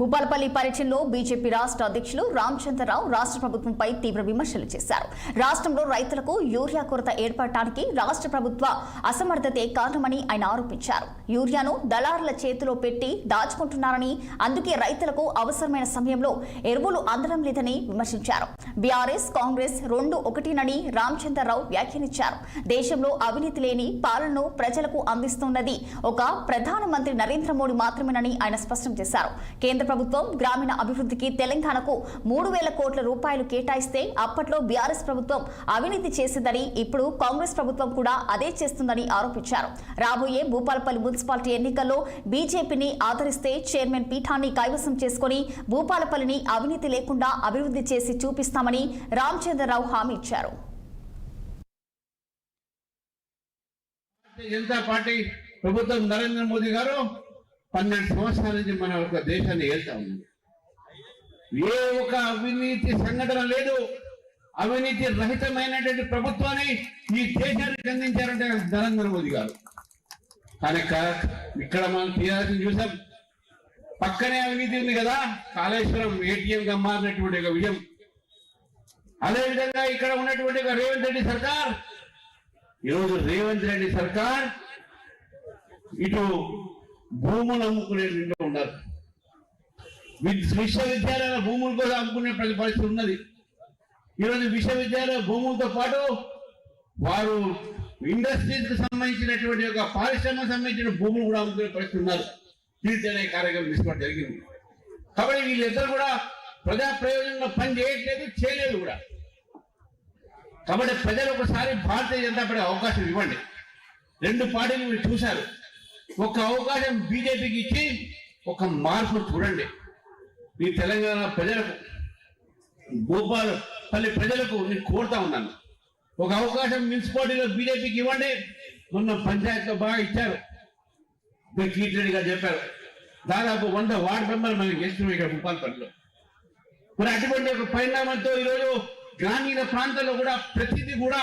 భూపాలపల్లి పర్యటనలో బీజేపీ రాష్ట్ర అధ్యక్షులు రామచంద్రరావు రాష్ట్ర ప్రభుత్వంపై తీవ్ర విమర్శలు చేశారు. రాష్ట్రంలో రైతులకు యూరియా కొరత ఏర్పడటానికి రాష్ట్ర ప్రభుత్వ అసమర్థతే కారణమని ఆయన ఆరోపించారు. యూరియాను దళారుల చేతిలో పెట్టి దాచుకుంటున్నారని, అందుకే రైతులకు అవసరమైన సమయంలో ఎరువులు అందడం లేదని విమర్శించారు. బీఆర్ఎస్ కాంగ్రెస్ రెండు ఒకటినని రామచంద్రరావు వ్యాఖ్యానించారు. దేశంలో అవినీతి లేని పాలనను ప్రజలకు అందిస్తున్నది ఒక ప్రధానమంత్రి నరేంద్ర మోడీ మాత్రమేనని ఆయన స్పష్టం చేశారు. కేంద్ర ప్రభుత్వం గ్రామీణ అభివృద్ధికి తెలంగాణకు 3,000 కోట్ల రూపాయలు కేటాయిస్తే అప్పట్లో బీఆర్ఎస్ ప్రభుత్వం అవినీతి చేసిందని, ఇప్పుడు కాంగ్రెస్ ప్రభుత్వం కూడా అదే చేస్తుందని ఆరోపించారు. రాబోయే భూపాలపల్లి మున్సిపాలిటీ ఎన్నికల్లో బీజేపీని ఆదరిస్తే చైర్మన్ పీఠాన్ని కైవసం చేసుకుని భూపాలపల్లిని అవినీతి లేకుండా అభివృద్ధి చేసి చూపిస్తామని రామచంద్రరావు హామీ ఇచ్చారు. జనతా పార్టీ ప్రభుత్వం నరేంద్ర మోదీ గారు 12 సంవత్సరాల నుంచి మన ఒక దేశాన్ని ఏళ్తా ఉంది. ఏ ఒక అవినీతి సంఘటన లేదు. అవినీతి రహితమైనటువంటి ప్రభుత్వాన్ని ఈ దేశానికి అందించారంటే నరేంద్ర మోదీ గారు. కానీ ఇక్కడ మనం టీఆర్ఎస్ చూసాం, పక్కనే అవినీతి ఉంది కదా, కాళేశ్వరం ATM గా మారినటువంటి ఒక విషయం. అదేవిధంగా ఇక్కడ ఉన్నటువంటి రేవంత్ రెడ్డి సర్కార్, ఈరోజు రేవంత్ రెడ్డి సర్కార్ ఇటు భూములు అమ్ముకునే ఉన్నారు. విశ్వవిద్యాలయాల భూముల కోసం అమ్ముకునే పరిస్థితి ఉన్నది. ఈరోజు విశ్వవిద్యాలయ భూములతో పాటు వారు ఇండస్ట్రీస్ కు సంబంధించినటువంటి ఒక పారిశ్రమకు సంబంధించిన భూములు కూడా అమ్ముకునే పరిస్థితి ఉన్నారు. తీర్చనే కార్యక్రమం తీసుకోవడం జరిగింది. కాబట్టి వీళ్ళిద్దరు కూడా ప్రజా ప్రయోజనంలో పని చేయలేదు కూడా. కాబట్టి ప్రజలు ఒకసారి భారతీయ జనతా పార్టీ అవకాశం ఇవ్వండి. రెండు పార్టీలు మీరు చూశారు. ఒక అవకాశం బీజేపీకి ఇచ్చి ఒక మార్పు చూడండి. ఈ తెలంగాణ ప్రజలకు, భూపాలపల్లి ప్రజలకు నేను కోరుతా ఉన్నాను, ఒక అవకాశం మున్సిపాలిటీలో బీజేపీకి ఇవ్వండి. మొన్న పంచాయతీలో బాగా ఇచ్చారు. కీర్తి రెడ్డి గారు చెప్పారు, దాదాపు 100 వార్డు మెంబర్లు మనకి గెలుస్తున్నాం ఇక్కడ భూపాలపల్లిలో. మరి అటువంటి ఒక పరిణామంతో ఈరోజు గ్రామీణ ప్రాంతాల్లో కూడా ప్రతిదీ కూడా